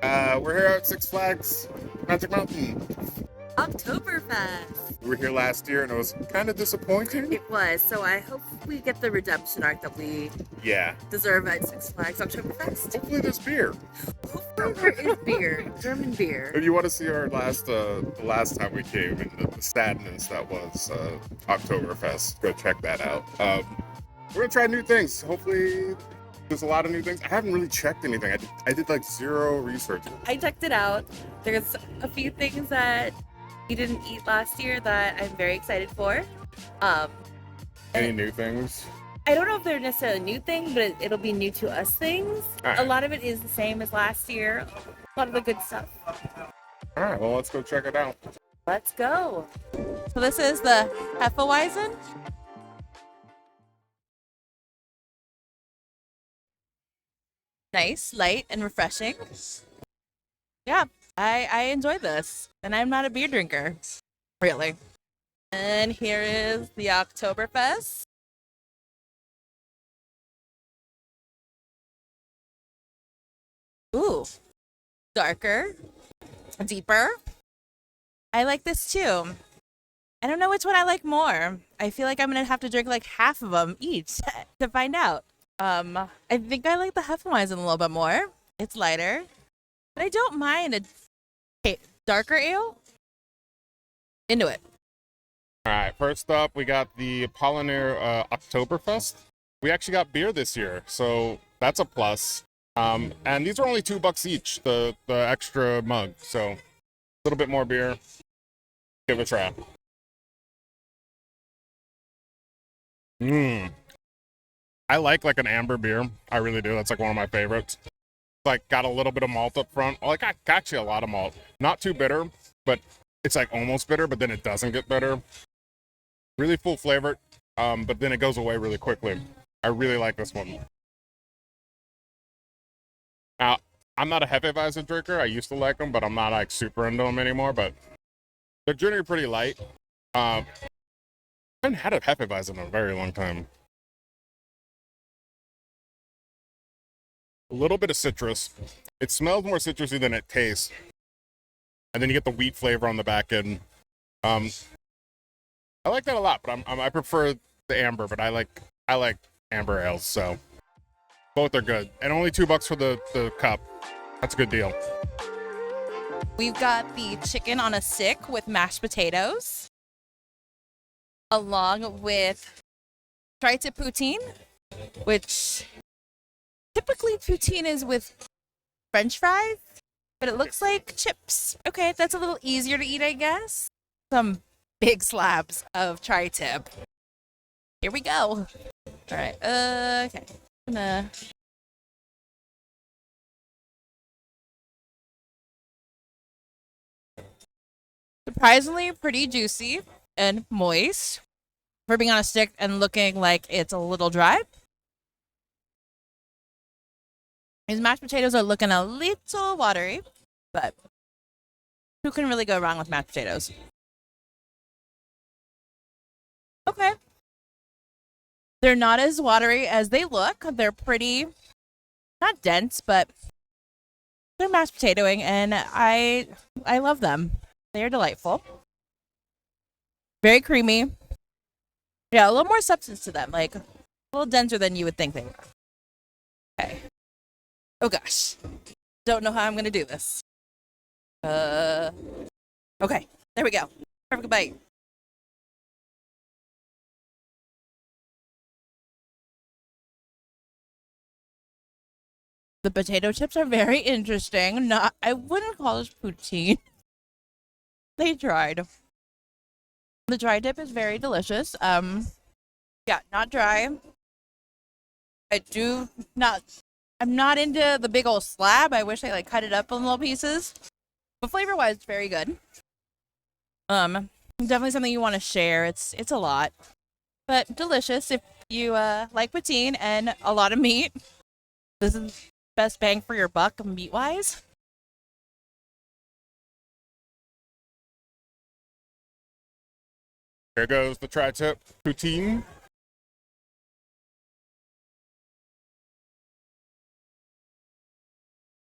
We're here at Six Flags Magic Mountain. Oktoberfest. We were here last year and it was kind of disappointing. It was, so I hope we get the redemption arc that we Yeah. deserve at Six Flags Oktoberfest. Hopefully there's beer. Hopefully there is beer, German beer. If you want to see our the last time we came and the sadness that was Oktoberfest, go check that out. We're gonna try new things. Hopefully there's a lot of new things. I haven't really checked anything. I did like zero research. I checked it out. There's a few things that we didn't eat last year that I'm very excited for. Any new things? I don't know if they're necessarily new things, but it'll be new to us things. All right. A lot of it is the same as last year. A lot of the good stuff. All right, well, let's go check it out. Let's go. So this is the hefeweizen. Nice, light, and refreshing. Yeah, I enjoy this. And I'm not a beer drinker, really. And here is the Oktoberfest. Ooh, darker, deeper. I like this too. I don't know which one I like more. I feel like I'm gonna have to drink like half of them each to find out. I think I like the Hefeweizen a little bit more. It's lighter, but I don't mind a darker ale. Into it. All right, first up, we got the Paulaner Oktoberfest. We actually got beer this year, so that's a plus. And these are only $2 each, the extra mug, so a little bit more beer. Give it a try. I like an amber beer. I really do. That's like one of my favorites. Like got a little bit of malt up front. Like actually a lot of malt. Not too bitter, but it's like almost bitter, but then it doesn't get bitter. Really full flavored, but then it goes away really quickly. I really like this one. Now, I'm not a hefeweizen drinker. I used to like them, but I'm not like super into them anymore. But they're generally pretty light. I haven't had a hefeweizen in a very long time. A little bit of citrus. It smells more citrusy than it tastes. And then you get the wheat flavor on the back end. I like that a lot, but I prefer the amber, but I like amber ales, so both are good. And only $2 for the cup. That's a good deal. We've got the chicken on a stick with mashed potatoes, along with tri-tip poutine, which typically poutine is with French fries, but it looks like chips. Okay, that's a little easier to eat, I guess. Some big slabs of tri-tip. Here we go. All right. Okay. Surprisingly pretty juicy and moist for being on a stick and looking like it's a little dry. These mashed potatoes are looking a little watery, but who can really go wrong with mashed potatoes? Okay. They're not as watery as they look. They're pretty, not dense, but they're mashed potatoing, and I love them. They are delightful. Very creamy. Yeah, a little more substance to them, like a little denser than you would think they were. Okay. Oh gosh. Don't know how I'm gonna do this. Okay, there we go. Perfect bite. The potato chips are very interesting. I wouldn't call this poutine. They tried. The dry dip is very delicious. Yeah, not dry. I'm not into the big old slab. I wish I cut it up in little pieces. But flavor wise, it's very good. Definitely something you want to share. It's a lot. But delicious if you like poutine and a lot of meat. This is best bang for your buck meat wise. Here goes the tri-tip poutine.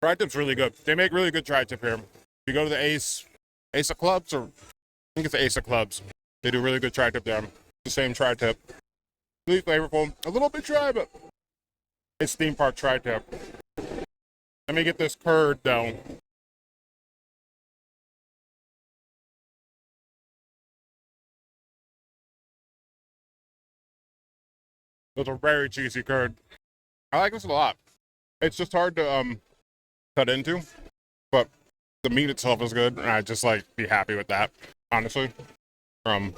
Tri-tip's really good. They make really good tri-tip here. You go to the Ace of Clubs, or I think it's the Ace of Clubs. They do really good tri-tip there. The same tri-tip. Really flavorful. A little bit dry, but it's theme park tri-tip. Let me get this curd though. Those are very cheesy curd. I like this a lot. It's just hard to cut into, but the meat itself is good, and I just like be happy with that, honestly. At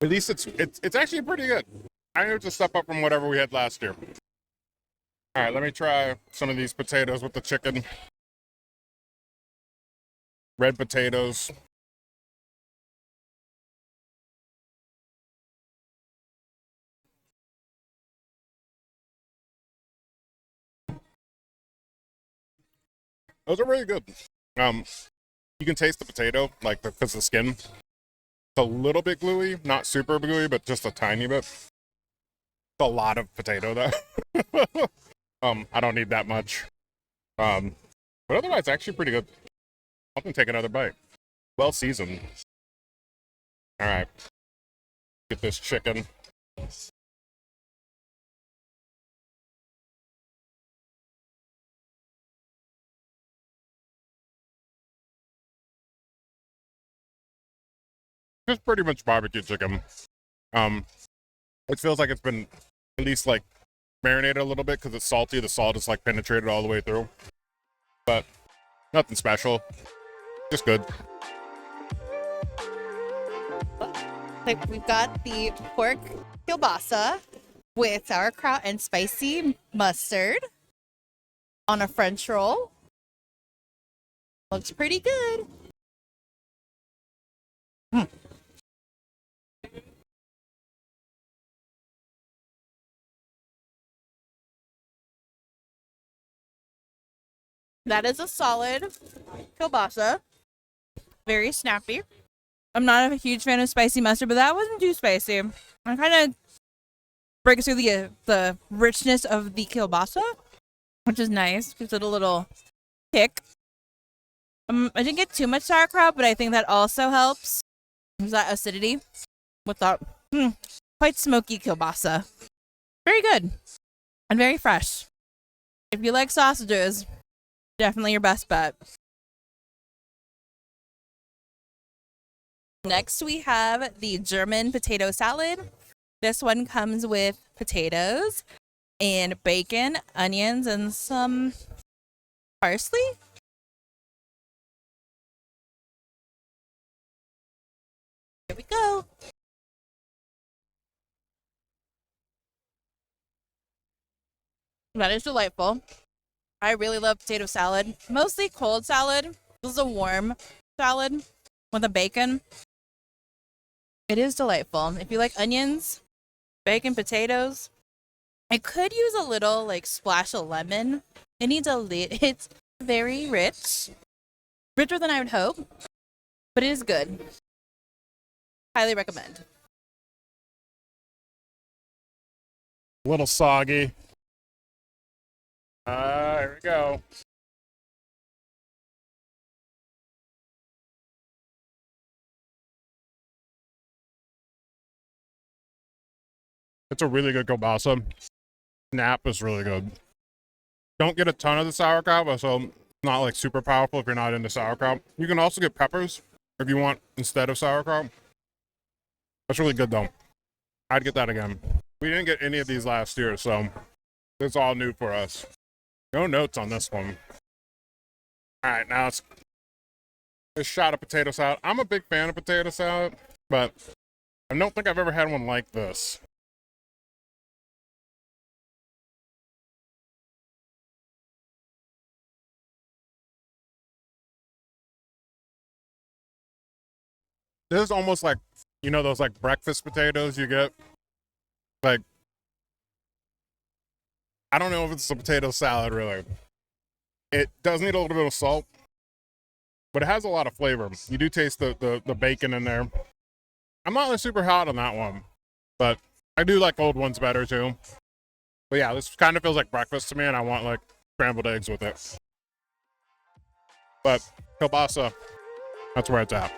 least it's actually pretty good. I know it's a step up from whatever we had last year. All right, let me try some of these potatoes with the chicken. Red potatoes. Those are really good. You can taste the potato, like because the skin. It's a little bit gluey, not super gluey, but just a tiny bit. It's a lot of potato though. I don't need that much. But otherwise, actually pretty good. I can take another bite. Well seasoned. All right. Get this chicken. Just pretty much barbecue chicken. It feels like it's been at least like marinated a little bit because it's salty. The salt is like penetrated all the way through. But nothing special. Just good. Like we've got the pork kielbasa with sauerkraut and spicy mustard on a French roll. Looks pretty good. That is a solid kielbasa. Very snappy. I'm not a huge fan of spicy mustard, but that wasn't too spicy. I kind of breaks through the richness of the kielbasa, which is nice. Gives it a little kick. I didn't get too much sauerkraut, but I think that also helps. There's that acidity with that quite smoky kielbasa. Very good and very fresh. If you like sausages, definitely your best bet. Next, we have the German potato salad. This one comes with potatoes and bacon, onions, and some parsley. Here we go. That is delightful. I really love potato salad, mostly cold salad. This is a warm salad with a bacon. It is delightful. If you like onions, bacon, potatoes, I could use a little like splash of lemon. It needs it's very rich, richer than I would hope, but it is good. Highly recommend. A little soggy. Here we go. It's a really good kielbasa. Snap is really good. Don't get a ton of the sauerkraut, but so it's not like super powerful if you're not into sauerkraut. You can also get peppers if you want instead of sauerkraut. That's really good though. I'd get that again. We didn't get any of these last year, so it's all new for us. No notes on this one. All right, now it's a shot of potato salad. I'm a big fan of potato salad, but I don't think I've ever had one like this. This is almost like, you know, those like breakfast potatoes you get? Like, I don't know if it's a potato salad really. It does need a little bit of salt, but it has a lot of flavor. You do taste the bacon in there. I'm not like super hot on that one, but I do like old ones better too. But yeah, this kind of feels like breakfast to me, and I want like scrambled eggs with it. But kielbasa, that's where it's at.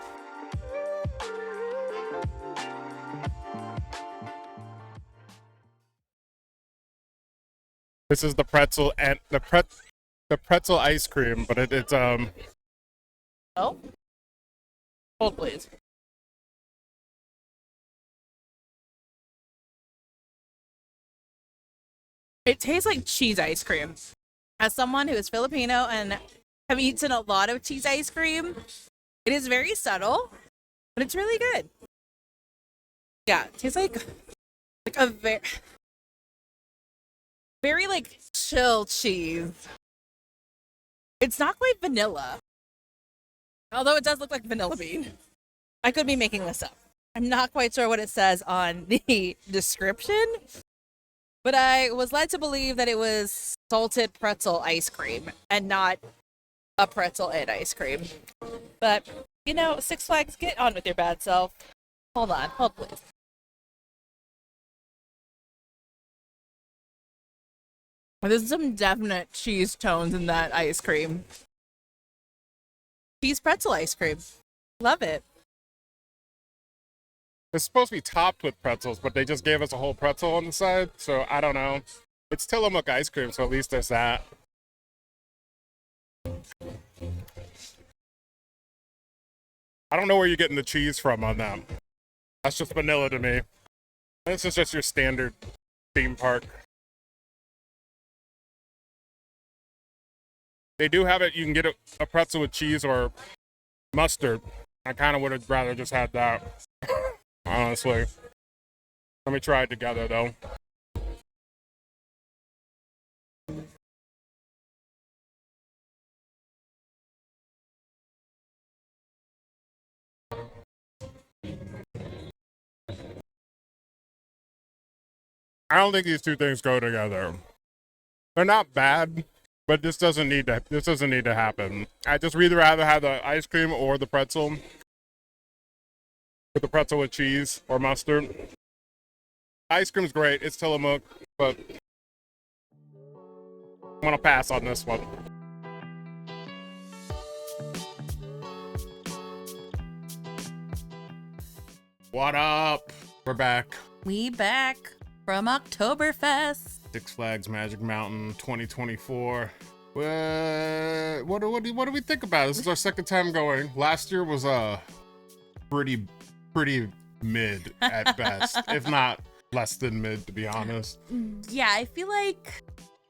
This is the pretzel and the pretzel ice cream, but it's Oh, hold please. It tastes like cheese ice cream. As someone who is Filipino and have eaten a lot of cheese ice cream, it is very subtle, but it's really good. Yeah, it tastes like a very like chill cheese. It's not quite vanilla, although it does look like vanilla bean. I could be making this up. I'm not quite sure what it says on the description, but I was led to believe that it was salted pretzel ice cream and not a pretzel and ice cream. But, you know, Six Flags, get on with your bad self. Hold on, hold please. There's some definite cheese tones in that ice cream. Cheese pretzel ice cream. Love it. It's supposed to be topped with pretzels, but they just gave us a whole pretzel on the side, so I don't know. It's Tillamook ice cream, so at least there's that. I don't know where you're getting the cheese from on them. That's just vanilla to me. This is just your standard theme park. They do have it, you can get a pretzel with cheese or mustard. I kind of would have rather just had that, honestly. Let me try it together, though. I don't think these two things go together. They're not bad, but this doesn't need to happen. I just either rather have the ice cream or the pretzel. With the pretzel with cheese or mustard. Ice cream's great. It's Tillamook, but I'm gonna pass on this one. What up? We're back. We back from Oktoberfest. Six Flags Magic Mountain 2024. What do we think about it? This is our second time going. Last year was pretty mid at best, if not less than mid, to be honest. Yeah, I feel like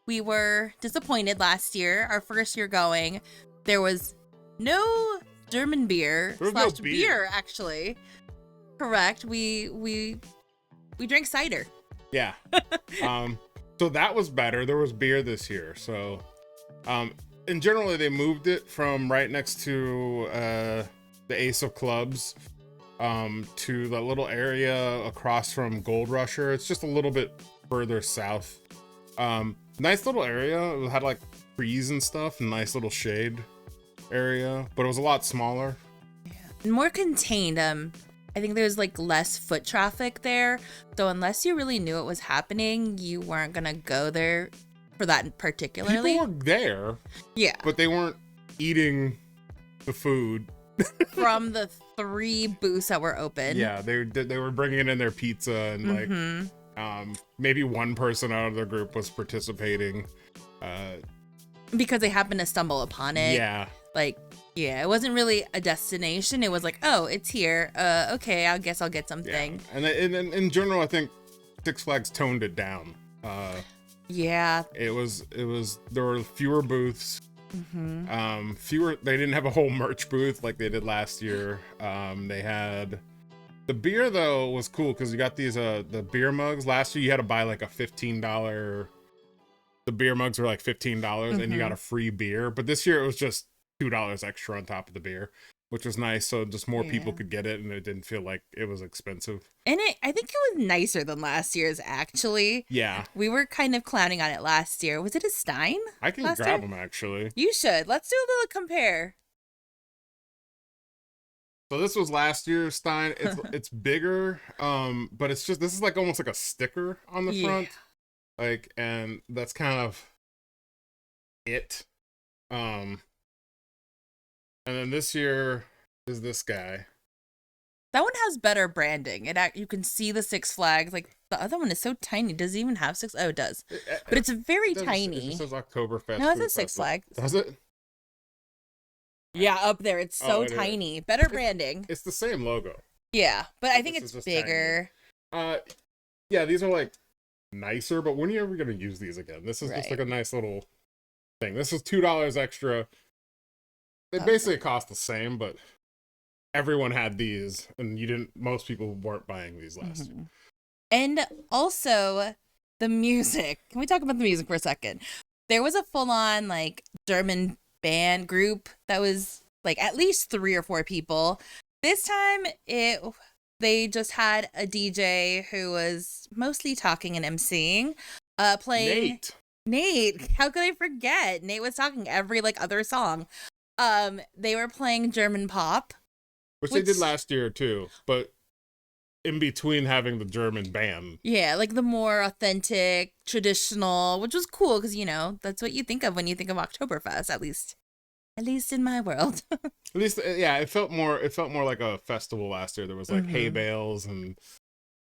we were disappointed last year. Our first year going, there was no German beer There was slash no beer, actually. Correct. We drank cider. Yeah. So that was better. There was beer this year. So, and generally they moved it from right next to the Ace of Clubs to the little area across from Gold Rusher. It's just a little bit further south. Nice little area. It had like trees and stuff, and nice little shade area, but it was a lot smaller. Yeah. More contained. I think there was like less foot traffic there. So unless you really knew what was happening, you weren't gonna go there for that particularly. People were there. Yeah. But they weren't eating the food. From the 3 booths that were open. Yeah, they were bringing in their pizza and maybe one person out of the group was participating. Because they happened to stumble upon it. Yeah. Like, yeah, it wasn't really a destination. It was like, oh, it's here. Okay, I guess I'll get something. Yeah. And in general, I think Six Flags toned it down. Yeah. It was there were fewer booths. Mm-hmm. They didn't have a whole merch booth like they did last year. They had the beer though was cool because you got these the beer mugs. Last year you had to buy like a $15. The beer mugs were like $15 and you got a free beer. But this year it was just $2 extra on top of the beer, which was nice. So just more people could get it and it didn't feel like it was expensive. And I think it was nicer than last year's, actually. Yeah. We were kind of clowning on it last year. Was it a Stein? I can grab them actually. You should. Let's do a little compare. So this was last year's Stein. It's bigger, but it's just, this is like almost like a sticker on the front. Like, and that's kind of it. And then this year is this guy. That one has better branding. You can see the Six Flags. Like the other one is so tiny. Does it even have six? Oh, it does. But it's very tiny. It just says Oktoberfest. No, it Food says Six Festival. Flags. Does it? Yeah, up there. It's so tiny. Better branding. It's the same logo. Yeah, but I think This it's is just bigger. Yeah, these are like nicer, but when are you ever gonna use these again? This is just Right. like a nice little thing. This is $2 extra. They basically cost the same, but everyone had these, and most people weren't buying these last year. And also the music. Can we talk about the music for a second? There was a full-on like German band group that was like at least 3 or 4 people. This time they just had a DJ who was mostly talking and emceeing, playing Nate. How could I forget? Nate was talking every like other song. They were playing German pop, which they did last year too, but in between having the German band. Yeah, like the more authentic, traditional, which was cool because, that's what you think of when you think of Oktoberfest, at least in my world. At least, yeah, it felt more like a festival last year. There was like hay bales and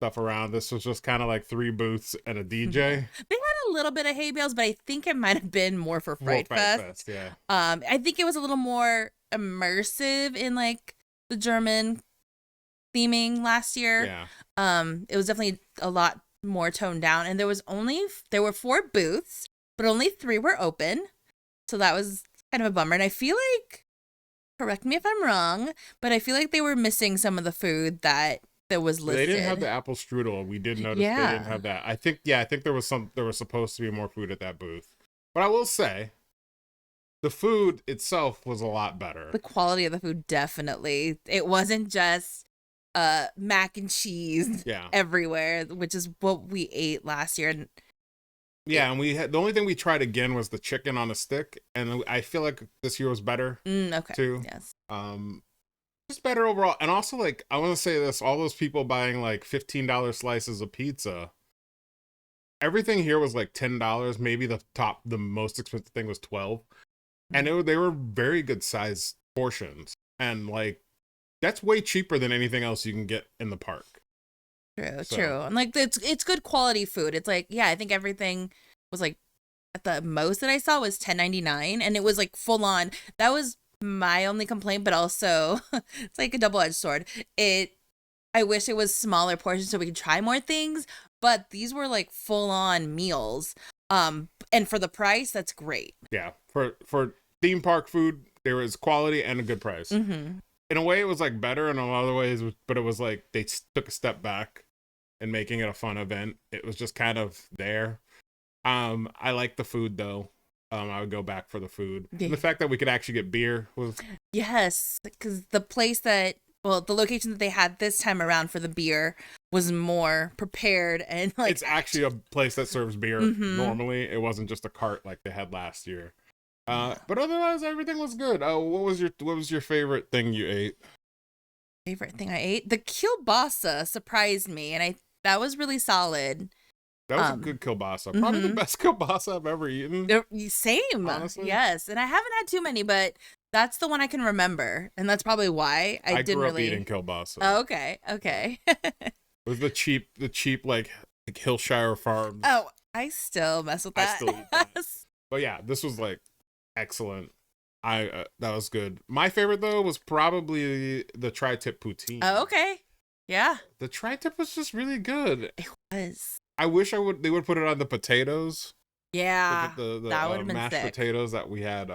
stuff around. This was just kind of like 3 booths and a DJ. They had a little bit of hay bales, but I think it might have been more for Fright Fest. Yeah. I think it was a little more immersive in like the German theming last year. Yeah. It was definitely a lot more toned down, and there were 4 booths, but only 3 were open. So that was kind of a bummer. And I feel like, correct me if I'm wrong, but I feel like they were missing some of the food that was listed. They didn't have the apple strudel. We did notice they didn't have that. I think there was supposed to be more food at that booth. But I will say, the food itself was a lot better. The quality of the food, definitely. It wasn't just mac and cheese everywhere, which is what we ate last year. And yeah, and the only thing we tried again was the chicken on a stick, and I feel like this year was better. Okay. Too. Yes. Just better overall. And also, like, I want to say this, all those people buying like $15 slices of pizza, everything here was like $10. Maybe the most expensive thing was $12. And they were very good sized portions. And like, that's way cheaper than anything else you can get in the park. True. And like, it's good quality food. It's like, yeah, I think everything was like, at the most that I saw was $10.99, and it was like full on. That was my only complaint, but also it's like a double-edged sword. I wish it was smaller portions so we could try more things, but these were like full-on meals. And for the price, that's great. Yeah, for theme park food, there was quality and a good price. In a way, it was like better in a lot of the ways, but it was like they took a step back in making it a fun event. It was just kind of there. I like the food though. I would go back for the food. Yeah. And the fact that we could actually get beer was... Yes, because the location that they had this time around for the beer was more prepared and like... It's actually a place that serves beer normally. It wasn't just a cart like they had last year. But otherwise, everything was good. What was your favorite thing you ate? Favorite thing I ate? The kielbasa surprised me, and that was really solid. That was a good kielbasa. Probably the best kielbasa I've ever eaten. Same. Honestly. Yes. And I haven't had too many, but that's the one I can remember. And that's probably why I didn't grew up eating kielbasa. Oh, okay. It was the cheap like Hillshire Farms. Oh, I still mess with that. I still eat that. But yeah, this was like excellent. That was good. My favorite though was probably the tri-tip poutine. Oh, okay. Yeah. The tri-tip was just really good. It was. I wish they would put it on the potatoes. Yeah. The that would have been mashed sick. potatoes that we had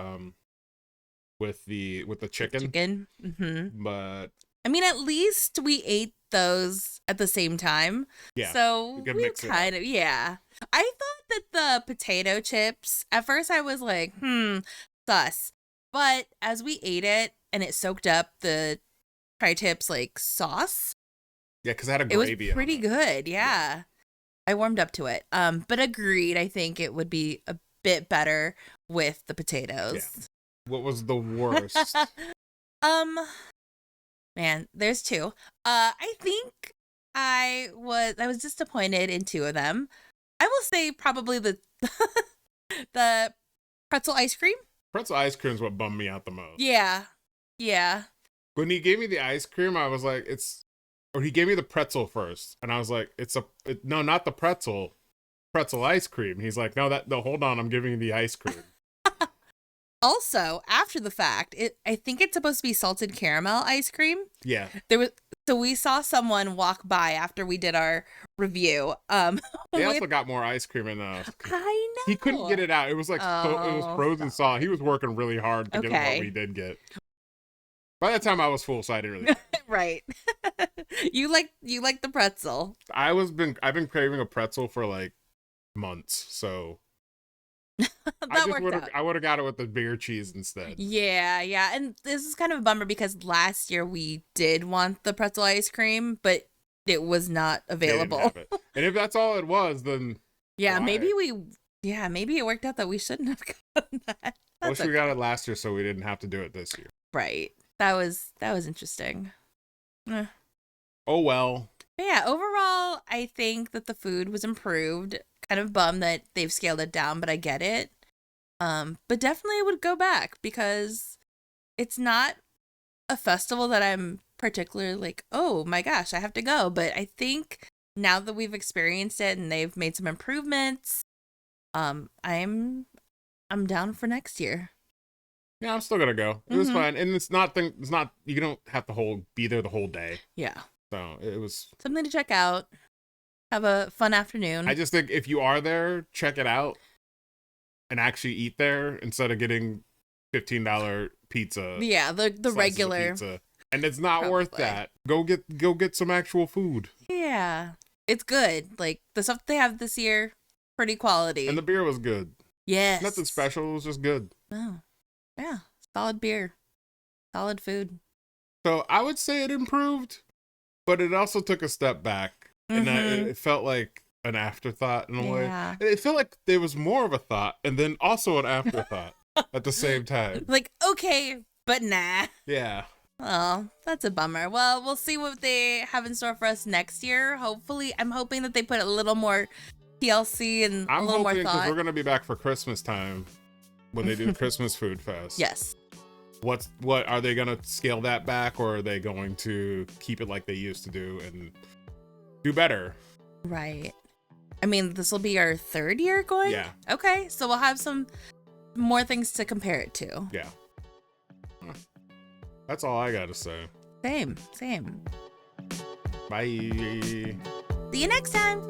with the chicken. But I mean, at least we ate those at the same time. Yeah. So we kind of I thought that the potato chips, at first I was like, sus. But as we ate it and it soaked up the tri-tips like sauce. Yeah, because it had a gravy. It was pretty good. Yeah. I warmed up to it. But agreed, I think it would be a bit better with the potatoes. Yeah. What was the worst? Man, there's 2. I think I was disappointed in 2 of them. I will say probably the the pretzel ice cream. Pretzel ice cream is what bummed me out the most. Yeah. Yeah. When he gave me the ice cream, I was like, or he gave me the pretzel first, and I was like, no, not the pretzel ice cream. He's like, no, hold on, I'm giving you the ice cream. Also, after the fact, I think it's supposed to be salted caramel ice cream. Yeah. So we saw someone walk by after we did our review. They also got more ice cream in the. I know. He couldn't get it out. It was like it was frozen solid. He was working really hard to get what we did get. By that time, I was full, so I didn't really. Right. You like the pretzel. I've been craving a pretzel for like months, so. I would have got it with the beer cheese instead. Yeah. And this is kind of a bummer because last year we did want the pretzel ice cream, but it was not available. And if that's all it was, then yeah, why? Maybe it worked out that we shouldn't have gotten that. I wish we got it last year so we didn't have to do it this year. Right. That was interesting. Oh well. But yeah, overall, I think that the food was improved. Kind of bummed that they've scaled it down, but I get it. But definitely would go back because it's not a festival that I'm particularly like, oh my gosh, I have to go. But I think now that we've experienced it and they've made some improvements, I'm down for next year. Yeah, I'm still gonna go. It was fun, and it's not you don't have to be there the whole day. Yeah. So it was something to check out. Have a fun afternoon. I just think if you are there, check it out and actually eat there instead of getting $15 pizza. Yeah, the regular pizza. And it's not worth that. Go get some actual food. Yeah. It's good. Like the stuff they have this year, pretty quality. And the beer was good. Yes. Nothing special, it was just good. Oh. Yeah. Solid beer. Solid food. So I would say it improved, but it also took a step back. And it felt like an afterthought in a way. It felt like there was more of a thought and then also an afterthought at the same time. Like, okay, but nah. Yeah. Oh, that's a bummer. Well, we'll see what they have in store for us next year. Hopefully, I'm hoping that they put a little more TLC and a little more thought. I'm hoping because we're going to be back for Christmas time when they do the Christmas Food Fest. Yes. What are they going to scale that back, or are they going to keep it like they used to do and do better? Right. I mean, this will be our third year going? Yeah. Okay, so we'll have some more things to compare it to. Yeah. That's all I got to say. Same. Bye. See you next time.